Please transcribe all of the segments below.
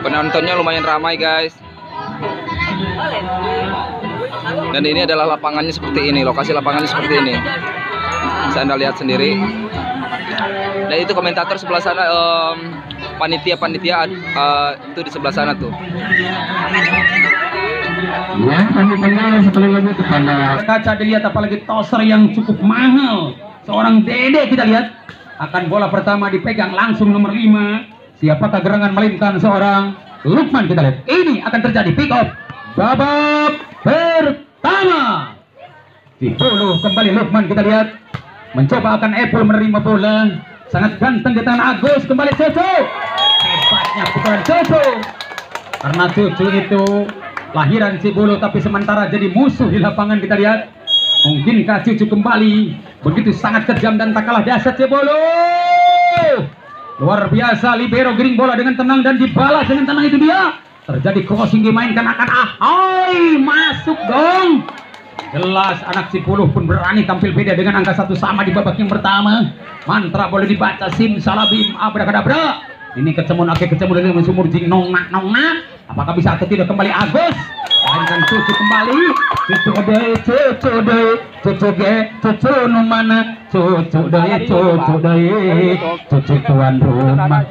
Penontonnya lumayan ramai guys. Dan ini adalah lapangannya seperti ini, lokasi lapangannya seperti ini. Bisa Anda lihat sendiri. Dan itu komentator sebelah sana, panitia itu di sebelah sana tuh. Ya, kami mengenal sekali lagi kepada kaca dilihat, apalagi toser yang cukup mahal. Seorang Dede kita lihat akan bola pertama dipegang langsung nomor 5. Siapakah gerangan melintang seorang Lukman kita lihat. Ini akan terjadi pick up babak pertama. 10 kembali Lukman kita lihat mencoba akan Epul menerima bola. Sangat ganteng di tangan Agus, kembali Cucu. Hebatnya pukulan Cucu. Karena Cucu itu lahiran Cibulu tapi sementara jadi musuh di lapangan kita lihat. Mungkinkah Cucu kembali begitu sangat kejam dan tak kalah dahsyat Cibulu. Luar biasa, libero giring bola dengan tenang dan dibalas dengan tenang, itu dia. Terjadi crossing dimainkan akan Ahoy, masuk dong. Jelas anak Cipuluh pun berani tampil beda dengan angka 1 sama di babak yang pertama. Mantra boleh dibaca, sim salabim abrakadabra. Ini kecemun dengan sumur jing nongnak. Apakah bisa atau tidak kembali Agus? Mainkan Cucu kembali. Cucu nu mana? Cucu tuan rumah.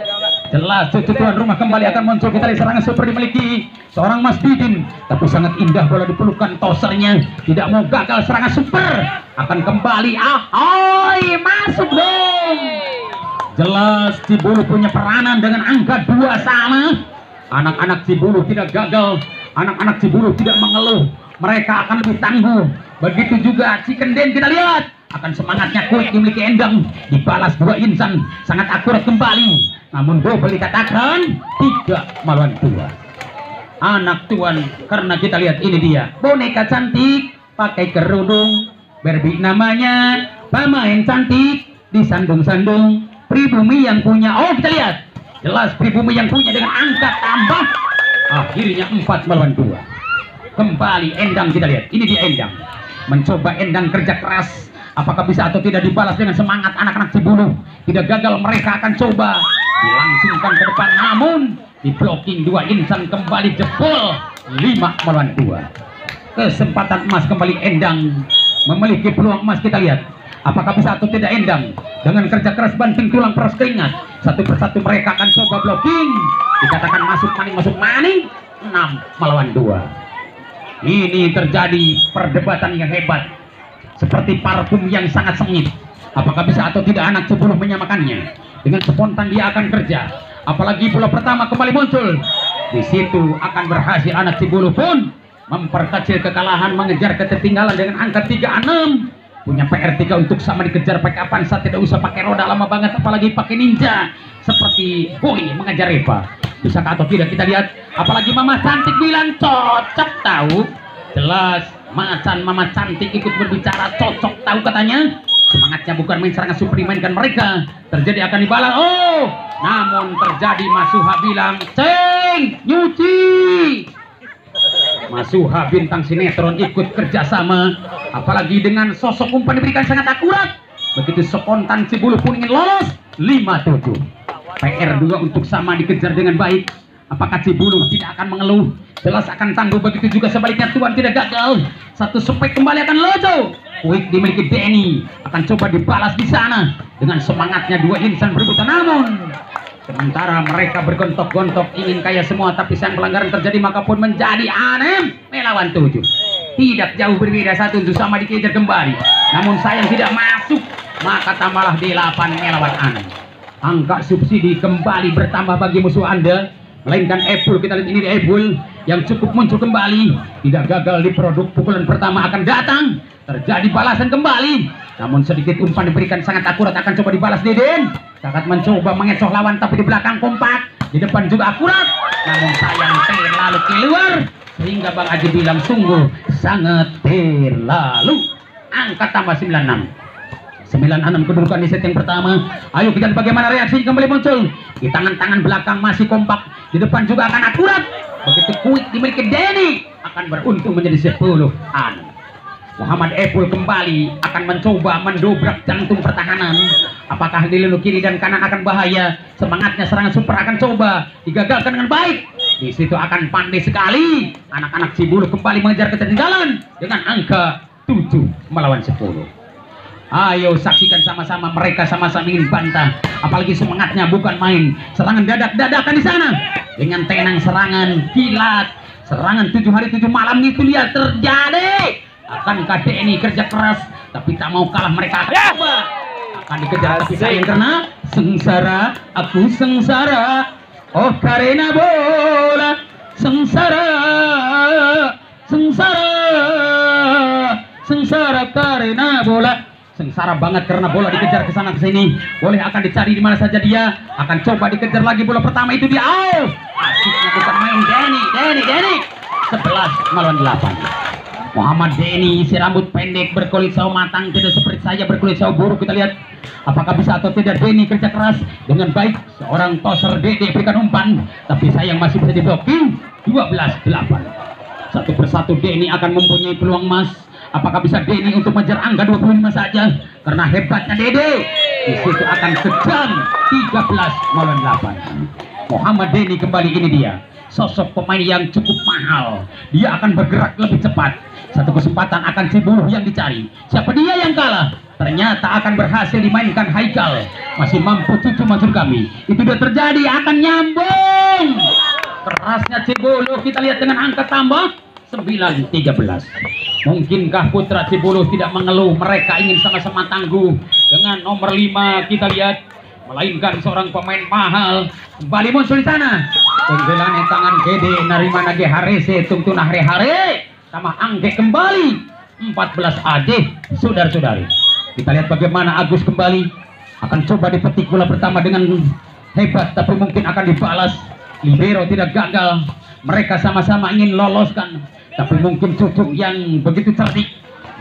Jelas Cucu tuan rumah kembali akan muncul. Kita lihat serangan super dimiliki seorang Mas Didin, tapi sangat indah bola dipelukan tosernya. Tidak mau gagal serangan super. Akan kembali Ahoy, masuk dong. Jelas Cibulu punya peranan dengan angka 2 sama. Anak-anak Cibulu tidak gagal, anak-anak Cibulu tidak mengeluh, mereka akan lebih tangguh. Begitu juga Cikenden kita lihat akan semangatnya kuat dimiliki Endang, dibalas 2 insan, sangat akurat kembali. Namun double dikatakan 3 melawan 2. Anak tuan, karena kita lihat ini dia boneka cantik pakai kerudung, Barbie namanya, pemain cantik disandung-sandung. Pribumi yang punya, oh kita lihat jelas Pribumi yang punya dengan angka tambah. Akhirnya 4 melawan 2. Kembali Endang kita lihat, ini dia Endang mencoba. Endang kerja keras, apakah bisa atau tidak dibalas dengan semangat anak-anak Cibulu. Tidak gagal, mereka akan coba dilangsungkan ke depan, namun di blocking 2 insan. Kembali jebol 5 melawan 2. Kesempatan emas kembali Endang memiliki peluang emas. Kita lihat apakah bisa atau tidak Endang dengan kerja keras banting tulang peras keringat. Satu persatu mereka akan coba blocking, dikatakan masuk maning 6 melawan 2. Ini terjadi perdebatan yang hebat, seperti parfum yang sangat sengit. Apakah bisa atau tidak anak Cibulu menyamakannya? Dengan spontan dia akan kerja, apalagi bola pertama kembali muncul. Di situ akan berhasil anak Cibulu pun memperkecil kekalahan, mengejar ketertinggalan dengan angka 3-6. Punya PR 3 untuk sama dikejar pakai Avanza, tidak usah pakai roda lama banget, apalagi pakai ninja seperti Boy mengejar Eva. Bisa atau tidak kita lihat, apalagi Mama Cantik bilang cocok tahu. Jelas Macan Mama Cantik ikut berbicara, cocok tahu katanya. Semangatnya bukan main serangan super dimainkan mereka. Terjadi akan dibalas, oh namun terjadi Masuha bilang ceng nyuci. Masuha bintang sinetron ikut kerjasama, apalagi dengan sosok umpan diberikan sangat akurat. Begitu spontan Cibulu pun ingin lolos 5-7. PR 2 untuk sama dikejar dengan baik. Apakah Cibulu tidak akan mengeluh? Jelas akan tangguh. Begitu juga sebaliknya, tuan tidak gagal. Satu spek kembali akan lojo. Quick dimiliki Denny, akan coba dibalas di sana dengan semangatnya 2 insan berebutan. Namun sementara mereka bergontok-gontok ingin kaya semua, tapi sayang pelanggaran terjadi, maka pun menjadi Anem melawan 7. Tidak jauh berbeda, 1 untuk sama dikejar kembali, namun sayang tidak masuk, maka tambahlah di 8 melawan Anem. Angka subsidi kembali bertambah bagi musuh Anda, melainkan Epul. Kita lihat ini di Epul yang cukup muncul kembali, tidak gagal di produk. Pukulan pertama akan datang, terjadi balasan kembali, namun sedikit umpan diberikan sangat akurat, akan coba dibalas Deden. Sangat mencoba mengecoh lawan, tapi di belakang kompak, di depan juga akurat, namun sayang terlalu keluar, sehingga Bang Haji bilang sungguh sangat terlalu. Angka tambah 96 kedudukan di set yang pertama. Ayo kita lihat bagaimana reaksi kembali muncul. Di tangan-tangan belakang masih kompak, di depan juga akan akurat. Begitu quick dimiliki Denny, akan beruntung menjadi 10-6. Muhammad Epul kembali akan mencoba mendobrak jantung pertahanan. Apakah di lini kiri dan kanan akan bahaya? Semangatnya serangan super akan coba digagalkan dengan baik. Di situ akan pandai sekali anak-anak Cibulu kembali mengejar ketertinggalan dengan angka 7 melawan 10. Ayo saksikan sama-sama, mereka sama-sama ingin bantah. Apalagi semangatnya bukan main. Serangan dadak-dadakan di sana. Dengan tenang serangan kilat. Serangan 7 hari 7 malam itu lihat terjadi. Akankah DNI kerja keras tapi tak mau kalah, mereka akan coba. Akan dikejar tapi sayang karena sengsara, aku sengsara. Oh karena bola sengsara, sengsara, sengsara karena bola. Sengsara banget karena bola dikejar ke sana ke sini. Boleh akan dicari di mana saja dia. Akan coba dikejar lagi bola pertama itu dia. Oh, asiknya bukan main Denny. 11 melawan 8. Muhammad Denny si rambut pendek berkulit sawo matang, tidak seperti saya berkulit sawo buruk. Kita lihat apakah bisa atau tidak Denny kerja keras dengan baik. Seorang toser Dede berikan umpan, tapi sayang masih bisa diblocking. 12-8. Satu persatu Denny akan mempunyai peluang emas. Apakah bisa Denny untuk mengejar angka 25 saja? Karena hebatnya Dede. Di situ akan kejam. 13 melawan 8. Muhammad Denny kembali, ini dia. Sosok pemain yang cukup mahal. Dia akan bergerak lebih cepat. Satu kesempatan akan Cibulu yang dicari. Siapa dia yang kalah? Ternyata akan berhasil dimainkan Haikal. Masih mampu cucu maksud kami. Itu sudah terjadi, akan nyambung. Kerasnya Cibulu, kita lihat dengan angka tambah 9-13. Mungkinkah putra Cibulu tidak mengeluh? Mereka ingin sama-sama tangguh dengan nomor 5. Kita lihat, melainkan seorang pemain mahal kembali muncul di sana. Tenggelan tangan Gede narima nage harese tungtun hare-hare sama Angge kembali 14 aja. Saudara-saudari, kita lihat bagaimana Agus kembali akan coba dipetik bola pertama dengan hebat, tapi mungkin akan dibalas. Libero tidak gagal. Mereka sama-sama ingin loloskan, tapi mungkin cucuk yang begitu cerdik.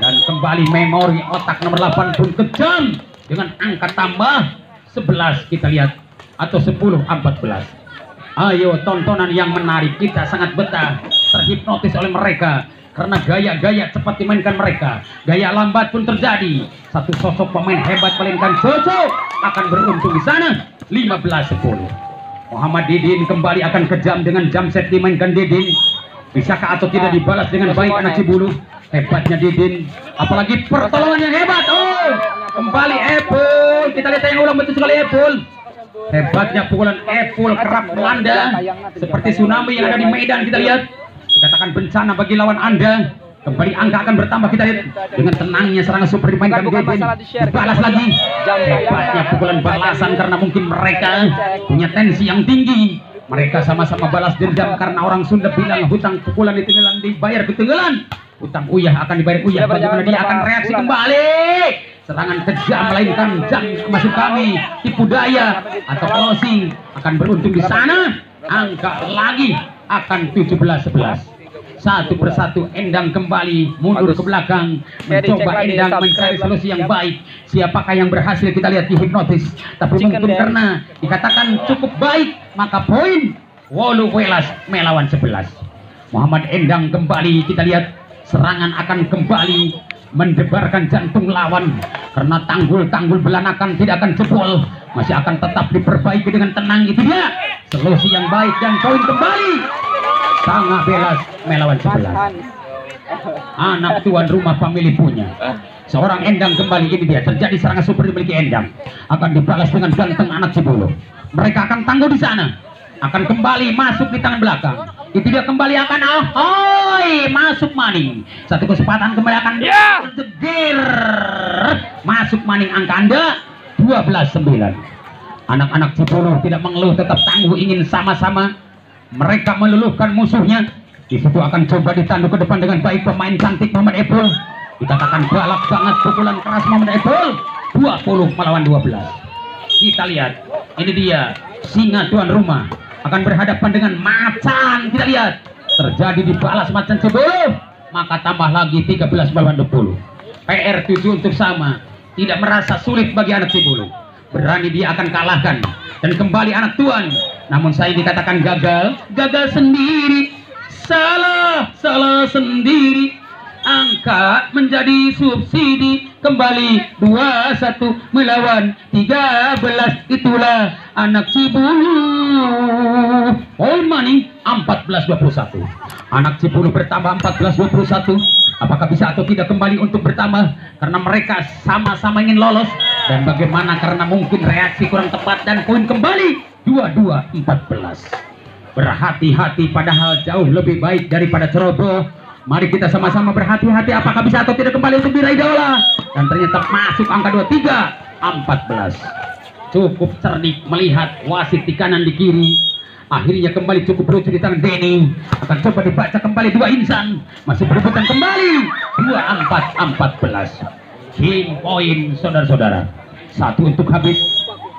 Dan kembali memori otak nomor 8 pun kejam dengan angka tambah 11. Kita lihat, atau 10-14. Ayo, tontonan yang menarik, kita sangat betah, terhipnotis oleh mereka karena gaya-gaya cepat dimainkan mereka. Gaya lambat pun terjadi. Satu sosok pemain hebat melainkan Jojo akan beruntung di sana. 15-10. Muhammad Didin kembali akan kejam dengan jam set dimainkan Didin. Bisakah atau tidak dibalas dengan baik anak Cibulu? Hebatnya Didin, apalagi pertolongan yang hebat. Oh, kembali Epul. Kita lihat yang ulang, betul sekali Epul. Hebatnya pukulan Epul kerap melanda seperti tsunami yang ada di Medan. Kita lihat, dikatakan bencana bagi lawan Anda. Kembali angka akan bertambah. Kita lihat dengan tenangnya serangan super dimainkan Didin. Dibalas lagi. Hebatnya pukulan balasan karena mungkin mereka punya tensi yang tinggi. Mereka sama-sama balas dendam karena orang Sunda bilang hutang pukulan ditenggelam dibayar ketenggelan. Hutang uyah akan dibayar uyah. Bagaimana dia akan reaksi kembali? Serangan kejam melainkan jam masuk kami. Tipu daya atau closing akan beruntung di sana. Angka lagi akan 17-11. Satu persatu Endang kembali mundur ke belakang, mencoba Endang mencari solusi yang baik. Siapakah yang berhasil? Kita lihat di hipnotis, tapi mungkin karena dikatakan cukup baik, maka poin Wolu Welas melawan 11. Muhammad Endang kembali, kita lihat serangan akan kembali mendebarkan jantung lawan karena tanggul-tanggul belanakan tidak akan jebol, masih akan tetap diperbaiki dengan tenang. Itu dia solusi yang baik dan poin kembali Sangat Belas melawan 11. Anak tuan rumah pemilik punya. Seorang Endang kembali, ini dia terjadi serangan super dimiliki Endang. Akan dibalas dengan ganteng anak Cibulu. Mereka akan tangguh di sana. Akan kembali masuk di tangan belakang. Itu dia kembali akan ahoy masuk Maning. Satu kesempatan kembali akan tegir. Masuk Maning, angka Anda 12-9. Anak-anak Cibulu tidak mengeluh, tetap tangguh, ingin sama-sama. Mereka meluluhkan musuhnya. Di situ akan coba ditandu ke depan dengan baik pemain cantik Muhammad Epul. Dikatakan galak banget pukulan keras Muhammad Epul. 20 melawan 12. Kita lihat, ini dia singa tuan rumah akan berhadapan dengan macan. Kita lihat terjadi dibalas macan Cibulu, maka tambah lagi 13 melawan 20. PR 7 untuk sama. Tidak merasa sulit bagi anak Cibulu. Berani dia akan kalahkan. Dan kembali anak tuan. Namun saya dikatakan gagal sendiri. Salah sendiri. angka menjadi subsidi kembali 21 melawan 13. Itulah anak Cibulu. All money 14-21. Anak Cibulu bertambah 14-21. Apakah bisa atau tidak kembali untuk bertambah karena mereka sama-sama ingin lolos, dan bagaimana karena mungkin reaksi kurang tepat dan poin kembali 22-14. Berhati-hati, padahal jauh lebih baik daripada ceroboh. Mari kita sama-sama berhati-hati apakah bisa atau tidak kembali untuk diraih Daula, dan ternyata masuk angka 23-14. Cukup cerdik melihat wasit di kanan di kiri. Akhirnya kembali cukup lucu di tangan Denny. Akan coba dibaca kembali dua Insan. Masih berebutan kembali 24-14. Game poin saudara-saudara. Satu untuk habis.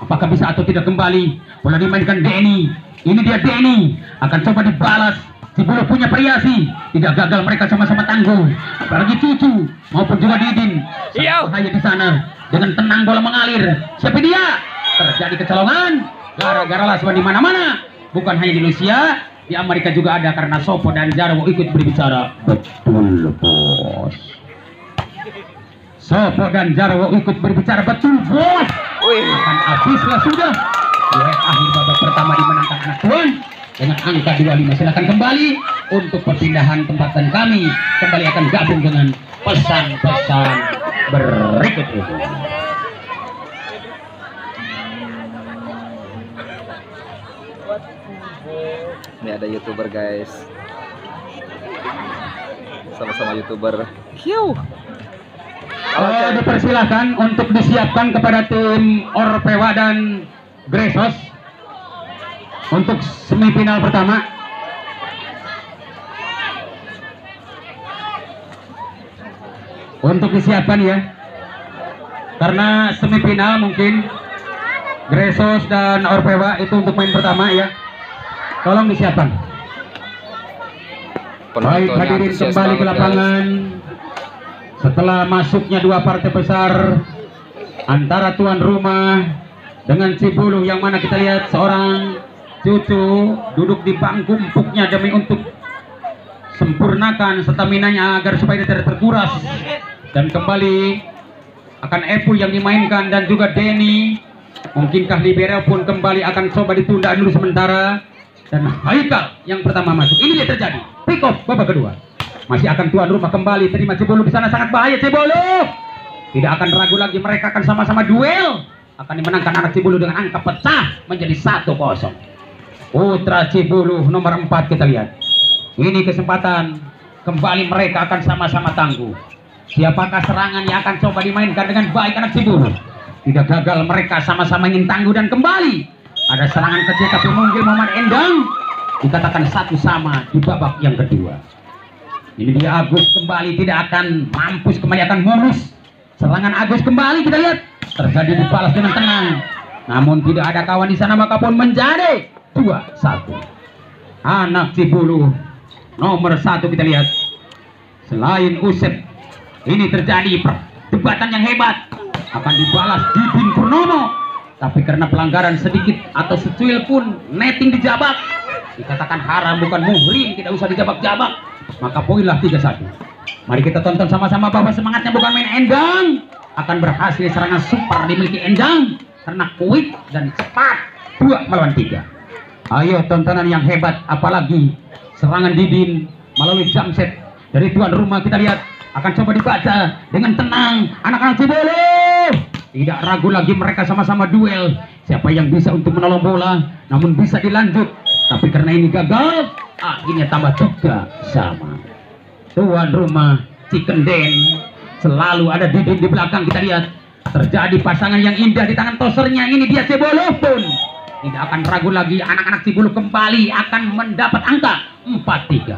Apakah bisa atau tidak kembali? Bola dimainkan Denny. Ini dia Denny. Akan coba dibalas. Cibulu punya variasi, tidak gagal mereka sama-sama tangguh. Apalagi Cucu maupun juga Didin. Bahaya di sana. Dengan tenang bola mengalir. Siapa dia? Terjadi kecolongan. Gara-gara Laswan di mana-mana. Bukan hanya di Indonesia, di Amerika juga ada karena Sopo dan Jarwo ikut berbicara. Betul bos. Sopo dan Jarwo ikut berbicara, betul bos. Akan habislah sudah. Akhir babak pertama dimenangkan anak tuan dengan angka 25. Silakan kembali untuk perpindahan tempatan kami. Kembali akan gabung dengan pesan-pesan berikut itu. Ini ada YouTuber guys, sama-sama YouTuber. Dipersilahkan untuk disiapkan kepada tim Orpewa dan Gresos untuk semifinal pertama. Untuk disiapkan ya, karena semifinal mungkin Gresos dan Orpewa itu untuk main pertama ya. Tolong disiapkan. Baik, hadirin kembali ke lapangan. Setelah masuknya dua partai besar antara tuan rumah dengan Cibulu, yang mana kita lihat seorang Cucu duduk di bangku empuknya demi untuk sempurnakan staminanya agar supaya tidak terkuras. Dan kembali akan Epu yang dimainkan dan juga Denny. Mungkinkah Libera pun kembali akan coba ditunda dulu sementara. Dan Haikal yang pertama masuk. Ini dia terjadi. Pick off babak kedua. Masih akan tuan rumah kembali. Terima Cibulu di sana, sangat bahaya Cibulu. Tidak akan ragu lagi, mereka akan sama-sama duel. Akan dimenangkan anak Cibulu dengan angka pecah menjadi 1-0. Putra Cibulu nomor 4 kita lihat. Ini kesempatan kembali mereka akan sama-sama tangguh. Siapakah serangan yang akan coba dimainkan dengan baik anak Cibulu? Tidak gagal, mereka sama-sama ingin tangguh dan kembali. Ada serangan kecil tapi mungkin Muhammad Endang dikatakan 1-1 di babak yang kedua. Ini dia Agus kembali, tidak akan mampus, kembali akan mulus. Serangan Agus kembali kita lihat terjadi, dibalas dengan tenang. Namun tidak ada kawan di sana, maka pun menjadi 2-1. Anak Cibulu nomor 1 kita lihat. Selain Usep, ini terjadi perdebatan yang hebat. Akan dibalas Didin Purnomo. Tapi karena pelanggaran sedikit atau secuil pun netting dijabak, dikatakan haram bukan muhrim, tidak usah dijabak-jabak, maka poinlah 3-1. Mari kita tonton sama-sama bahwa semangatnya bukan main Endang. Akan berhasil serangan super dimiliki Endang karena quick dan cepat. 2-3. Ayo tontonan yang hebat, apalagi serangan Didin melalui jump set dari tuan rumah. Kita lihat akan coba dibaca dengan tenang anak-anak Cibulu. Tidak ragu lagi, mereka sama-sama duel. Siapa yang bisa untuk menolong bola, namun bisa dilanjut. Tapi karena ini gagal, akhirnya tambah 3-3. Tuan rumah Cikenden selalu ada Didin di belakang. Kita lihat terjadi pasangan yang indah di tangan tosernya. Ini dia Cibulu pun tidak akan ragu lagi. Anak-anak Cibulu kembali akan mendapat angka 4-3.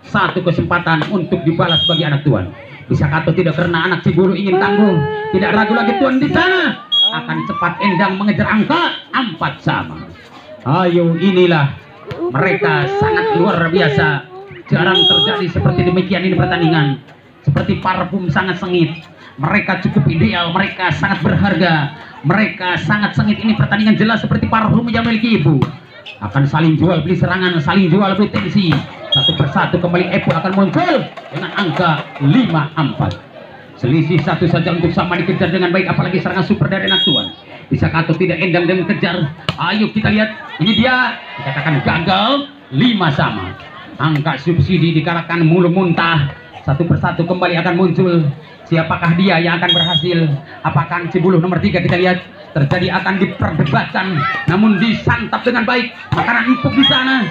Satu kesempatan untuk dibalas bagi anak tuan. Bisa atau tidak karena anak Cibulu ingin tangguh. Tidak ragu lagi tuan di sana. Akan cepat Endang mengejar angka 4-3. Ayo, inilah mereka sangat luar biasa. Jarang terjadi seperti demikian ini pertandingan. Seperti parfum sangat sengit. Mereka cukup ideal, mereka sangat berharga. Mereka sangat sengit, ini pertandingan jelas seperti parfum yang miliki ibu. Akan saling jual beli serangan, saling jual beli tensi. Satu persatu kembali Epul akan muncul dengan angka 54. Selisih satu saja untuk sama dikejar dengan baik, apalagi serangan super dari anak tuan. Bisa atau tidak Endang dengan kejar. Ayo kita lihat, ini dia dikatakan gagal. 5 sama. Angka subsidi dikalahkan mulu muntah. Satu persatu kembali akan muncul. Siapakah dia yang akan berhasil? Apakah Cibuluh nomor 3 kita lihat terjadi akan diperdebatkan, namun disantap dengan baik makanan empuk di sana,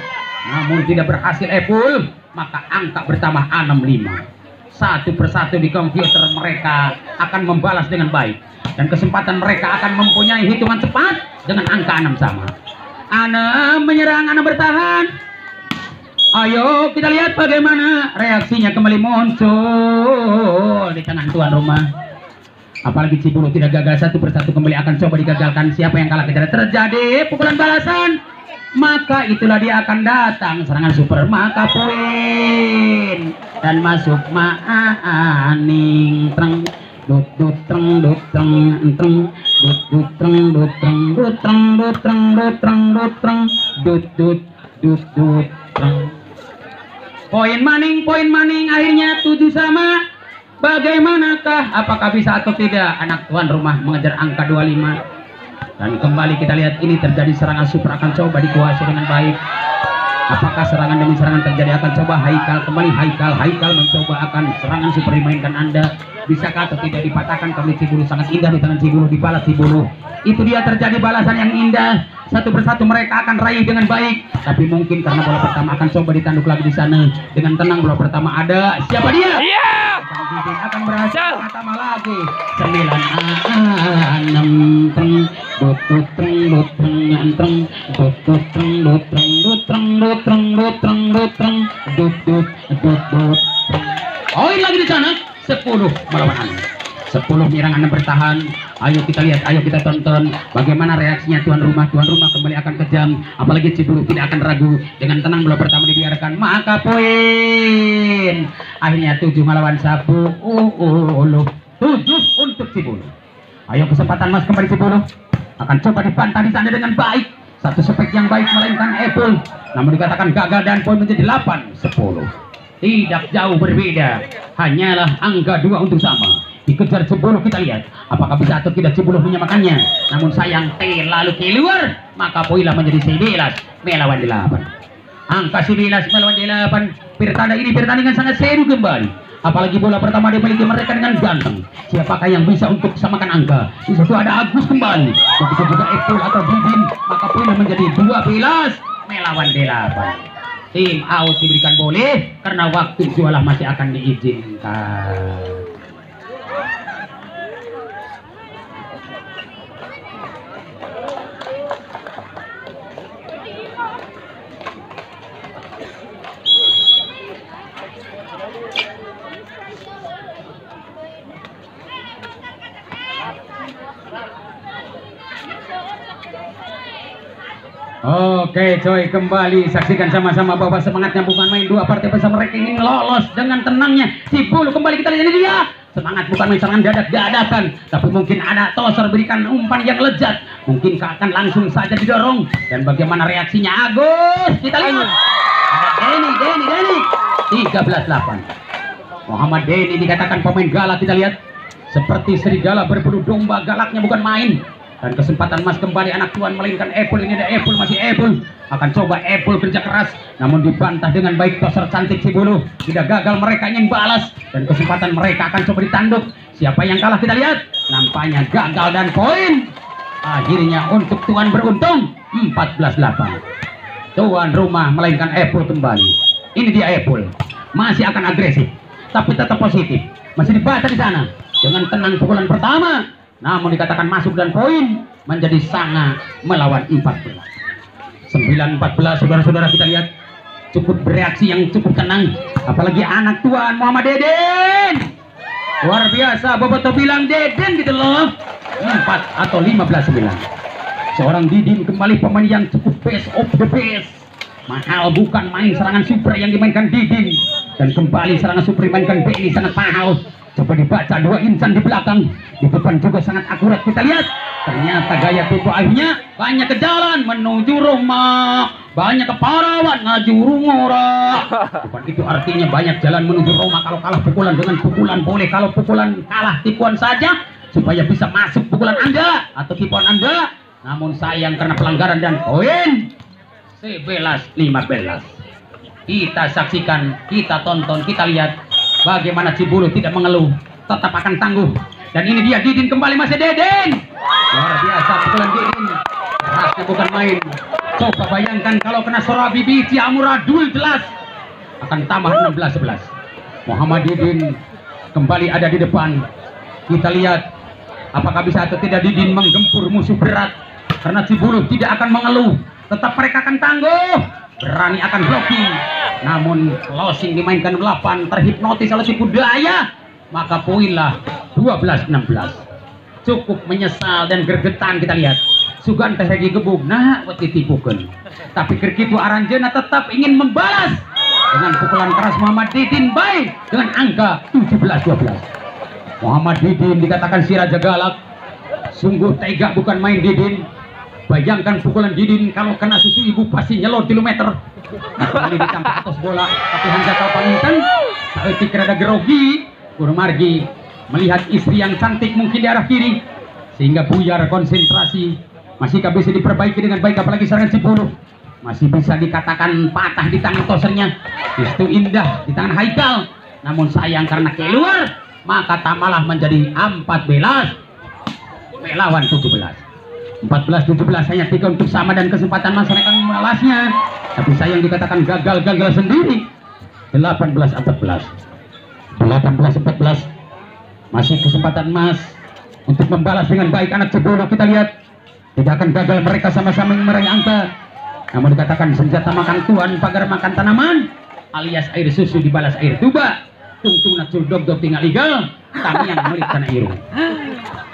namun tidak berhasil Epul, maka angka bertambah 65. Satu persatu di komputer mereka akan membalas dengan baik, dan kesempatan mereka akan mempunyai hitungan cepat dengan angka 6 sama. Ana menyerang, Ana bertahan. Ayo kita lihat bagaimana reaksinya kembali muncul di tangan tuan rumah. Apalagi Cibuluh tidak gagal, satu persatu kembali akan coba digagalkan. Siapa yang kalah tidak terjadi pukulan balasan, maka itulah dia akan datang serangan super, maka poin dan masuk maaning treng dut dut treng dut treng treng dut dut treng dut treng dut treng dut treng dut treng dut treng dut dut dut dut treng. Poin maning akhirnya 7 sama. Bagaimanakah, apakah bisa atau tidak anak tuan rumah mengejar angka 25? Dan kembali kita lihat ini terjadi serangan super akan coba dikuasai dengan baik. Apakah serangan demi serangan terjadi akan coba Haikal kembali, Haikal mencoba akan serangan super dimainkan Anda. Bisakah atau tidak dipatahkan kembali Cibuluh, sangat indah di tangan Cibuluh, dibalas Cibuluh. Itu dia terjadi balasan yang indah. Satu persatu mereka akan raih dengan baik, tapi mungkin karena bola pertama akan coba ditanduk lagi di sana dengan tenang. Bola pertama ada, siapa dia? Akan berhasil pertama lagi 9 6 treng dut dut treng dut treng treng dut dut treng dut treng dut treng dut treng dut treng dut treng dut dut dut dut. Poin lagi di sana 10 melawan 10 menyerang, Anda bertahan. Ayo kita lihat, ayo kita tonton bagaimana reaksinya tuan rumah. Tuan rumah kembali akan kejam, apalagi Cibuluh tidak akan ragu. Dengan tenang bola pertama dibiarkan, maka poin akhirnya 7 melawan 10. 7 untuk Cibuluh. Ayo kesempatan mas kembali Cibuluh akan coba dibantah di sana dengan baik. Satu spek yang baik melainkan Epul, namun dikatakan gagal dan poin menjadi 8-10. Tidak jauh berbeda, hanyalah angka 2 untuk sama. Dikejar Cibuluh, kita lihat apakah bisa atau tidak Cibuluh menyamakannya. Namun sayang lalu keluar, maka poinlah menjadi 11 melawan 8. Angka 11 melawan 8. Pertanda ini pertandingan sangat seru kembali. Apalagi bola pertama dimiliki mereka dengan ganteng. Siapakah yang bisa untuk samakan angka? Di situ ada Agus kembali. Begitu juga Epul atau Didin, maka poinlah menjadi 12 melawan 8. Tim out diberikan boleh karena waktu jualah masih akan diizinkan. Oke coy, kembali saksikan sama-sama bahwa semangatnya bukan main. Dua partai besar mereka ingin lolos dengan tenangnya. Cibuluh kembali kita lihat, ini dia. Semangat bukan main serangan dadak-dadakan, tapi mungkin ada Toser berikan umpan yang lezat. Mungkin akan langsung saja didorong. Dan bagaimana reaksinya Agus? Kita lihat. Ada Denny 13-8. Muhammad Denny dikatakan pemain galak, kita lihat. Seperti serigala berbulu domba, galaknya bukan main. Dan kesempatan mas kembali anak tuan melainkan Epul. Ini ada Epul, masih Epul akan coba Epul kerja keras, namun dibantah dengan baik Toser cantik Cibuluh. Tidak gagal, mereka ingin balas dan kesempatan mereka akan coba ditanduk. Siapa yang kalah kita lihat, nampaknya gagal dan poin akhirnya untuk tuan beruntung 14-8. Tuan rumah melainkan Epul kembali. Ini dia Epul, masih akan agresif tapi tetap positif, masih dibaca di sana dengan tenang pukulan pertama, namun dikatakan masuk dan poin menjadi sangat melawan 14. 9-14 saudara-saudara, kita lihat cukup bereaksi yang cukup tenang, apalagi anak tuan Muhammad Deden. Luar biasa, Boboto bilang Deden gitu loh. 4 atau 15-9. Seorang Didin kembali pemain yang cukup best of the best. Mahal bukan main serangan super yang dimainkan Didin, dan kembali serangan super dimainkan Benny sangat mahal. Coba dibaca, dua insan di belakang, di depan juga sangat akurat. Kita lihat, ternyata gaya tubuh akhirnya banyak ke jalan menuju rumah, banyak ke Parawan ngaju rumah. Bukan itu artinya banyak jalan menuju rumah. Kalau kalah pukulan dengan pukulan boleh, kalau pukulan kalah tipuan saja supaya bisa masuk pukulan Anda atau tipuan Anda. Namun sayang karena pelanggaran dan poin 11-15. Kita saksikan, kita tonton, kita lihat bagaimana Cibulu tidak mengeluh, tetap akan tangguh. Dan ini dia Didin kembali, masih Didin. Luar biasa pukulan Didin. Rasanya bukan main. Coba bayangkan kalau kena Sorabi Biti Amuradul, jelas akan tambah 16-11. Muhammad Didin kembali ada di depan. Kita lihat apakah bisa atau tidak Didin menggempur musuh berat. Karena Cibulu tidak akan mengeluh, tetap mereka akan tangguh, berani akan blocking. Namun closing dimainkan 8, terhipnotis oleh si budaya, maka poinlah 12-16. Cukup menyesal dan gergetan. Kita lihat Sugan teh lagi gebuk, nah buat ditipukan. Tapi kerkitu Aranjena tetap ingin membalas dengan pukulan keras Muhammad Didin baik dengan angka 17-12. Muhammad Didin dikatakan si Raja Galak, sungguh tega bukan main Didin. Bayangkan pukulan Didin kalau kena susu ibu pasti nyelot kilometer. Kali ditangkap atas bola, tapi Hansa Kapalintan saat pikir ada gerogi. Kurmargi melihat istri yang cantik mungkin di arah kiri, sehingga buyar konsentrasi. Masihkah bisa diperbaiki dengan baik, apalagi serangan Cibulu masih bisa dikatakan patah di tangan tosernya. Itu indah di tangan Haikal, namun sayang karena keluar, maka tamalah menjadi 14 melawan 17. 14-17 hanya 3 untuk sama dan kesempatan masyarakat membalasnya, tapi sayang dikatakan gagal sendiri. 18-14 masih kesempatan emas untuk membalas dengan baik anak Cibulu. Kita lihat tidak akan gagal, mereka sama-sama meraih angka. Namun dikatakan senjata makan tuan pagar makan tanaman, alias air susu dibalas air tuba. Tungtung nak dog tinggal igal, kami yang melit karena iru.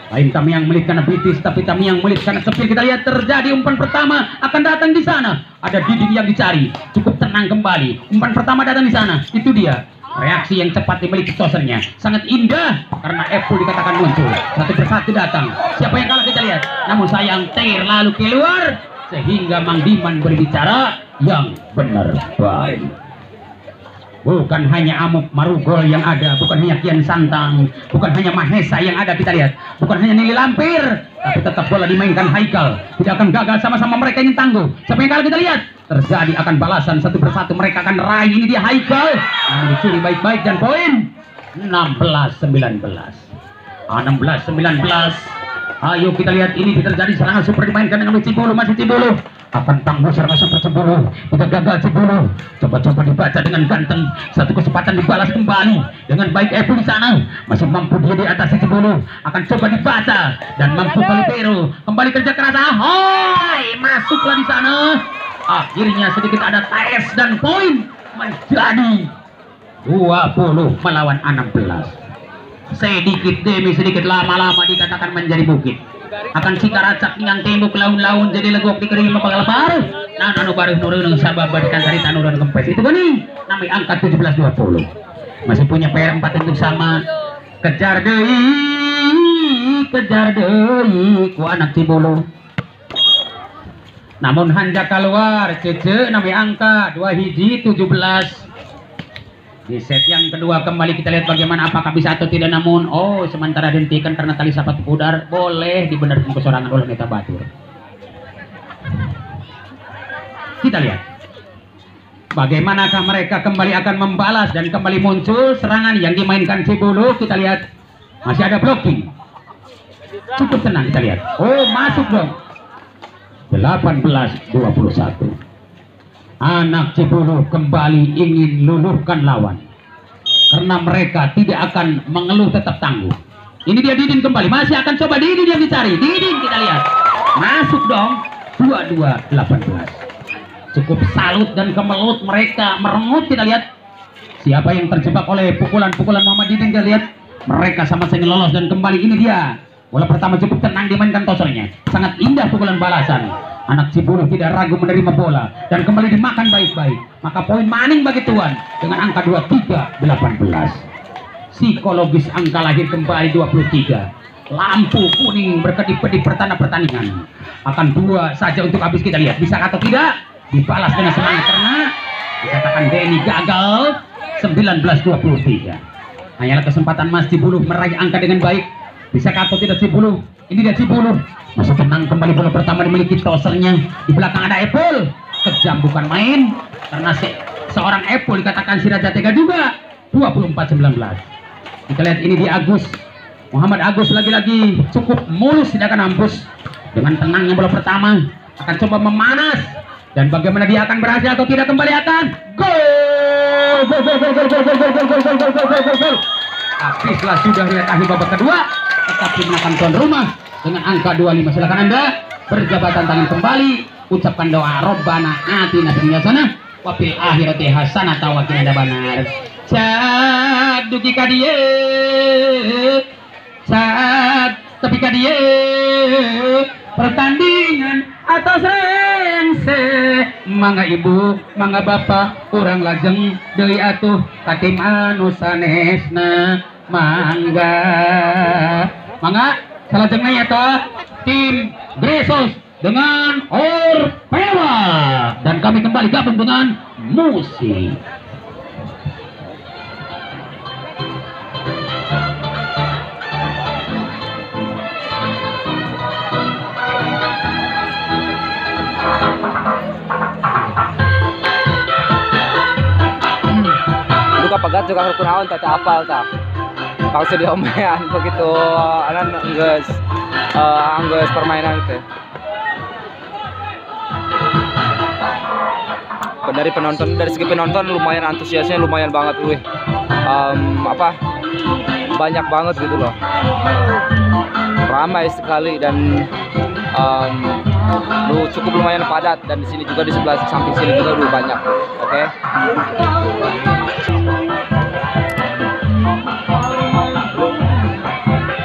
Lain kami yang melit karena bitis, tapi kami yang melit karena sepil. Kita lihat terjadi umpan pertama akan datang di sana. Ada Didin yang dicari, cukup tenang kembali. Umpan pertama datang di sana, itu dia. Reaksi yang cepat dimiliki tosernya, sangat indah karena Epul dikatakan muncul. Satu persatu datang. Siapa yang kalah kita lihat. Namun sayang lalu keluar, sehingga Mang Diman berbicara yang benar baik. Bukan hanya Amuk Marugol yang ada, bukan hanya Kian Santang, bukan hanya Mahesa yang ada. Kita lihat, bukan hanya Nili Lampir, tapi tetap bola dimainkan Haikal. Tidak akan gagal, sama-sama mereka ingin tangguh. Siapa yang kalah kita lihat. Terjadi akan balasan satu persatu, mereka akan raih. Ini dia Haikal, namun dicuri baik-baik dan poin 16-19. 16-19. Ayo kita lihat, ini terjadi serangan super dimainkan dengan Cibulu, masih Cibulu akan tangguh serangan super Cibulu. Kita gagal Cibulu, coba-coba dibaca dengan ganteng. Satu kesempatan dibalas kembali dengan baik. Epu di sana masih mampu dia di atas Cibulu, akan coba dibaca dan mampu Kalipero kembali kerja keras. Ahoy, masuklah di sana. Akhirnya sedikit ada tes dan poin menjadi 20 melawan 16. Sedikit demi sedikit, lama-lama dikatakan menjadi bukit. Akan cikaracak dengan tembok laun-laun jadi legok dikering mapagala baru. Nah, anu baru nurun sabab barikan cerita nurun kempes itu gini. Namanya angka 17-20. Masih punya PR 4 untuk sama. Kejar deui ku anak Cibulu. Namun hanja keluar cece namanya angka 2-17. Di set yang kedua kembali kita lihat bagaimana, apakah bisa atau tidak. Namun sementara dihentikan karena tali sapat pudar, boleh dibenarkan kesorangan oleh Neta Batur. Kita lihat bagaimanakah mereka kembali akan membalas dan kembali muncul serangan yang dimainkan Cibulu. Kita lihat masih ada blocking, cukup tenang. Kita lihat, masuk dong. 18-21. Anak Cibulu kembali ingin luluhkan lawan karena mereka tidak akan mengeluh, tetap tangguh. Ini dia Didin kembali, masih akan coba Didin yang dicari. Didin kita lihat masuk dong. 22-18. Cukup salut dan kemelut mereka merengut. Kita lihat siapa yang terjebak oleh pukulan-pukulan Muhammad Didin. Kita lihat mereka sama-sama lolos dan kembali. Ini dia bola pertama, cukup tenang dimainkan tosernya, sangat indah pukulan balasan. Anak Cibulu tidak ragu menerima bola dan kembali dimakan baik-baik. Maka poin maning bagi tuan dengan angka 23-18. psikologis angka lahir kembali 23. Lampu kuning berkedip-kedip pertanda pertandingan. Akan 2 saja untuk habis, kita lihat bisa atau tidak. Dibalas dengan semangat karena dikatakan Denny gagal. 19-23. Hanyalah kesempatan Mas Cibuluh meraih angka dengan baik. Bisa atau tidak Cibuluh? Ini dia Cibuluh. Masih tenang kembali, bola pertama dimiliki tosernya. Di belakang ada Epul. Kejam bukan main karena seorang Epul dikatakan Siraja Tega juga. 24-19. Kita lihat ini di Agus. Muhammad Agus lagi-lagi cukup mulus, tidak akan hampus. Dengan tenangnya bola pertama akan coba memanas. Dan bagaimana dia akan berhasil atau tidak, kembali akan gol. Habislah sudah diakhiri babak kedua, tetapi menakan tuan rumah dengan angka 25. Silakan Anda berjabatan tangan kembali, ucapkan doa Robbana atina fid dunya hasanah wa fil akhirati hasanah wa qina adzabannar. Saduki kadie saat tapi kadie pertandingan atas rengse, mangga ibu mangga bapak kurang lajeng deui atuh katim anu sanesna, mangga salajengna ya toh tim Gresos dengan Orpela, dan kami kembali gabung dengan musik. Pegat juga kunaon tak apal tak. Kalau sudah omean begitu anan anggeus permainan teh. Dari penonton, dari segi penonton lumayan antusiasnya lumayan banget wih. Banyak banget gitu loh. Ramai sekali dan cukup lumayan padat, dan di sini juga di sebelah samping sini juga banyak. Oke.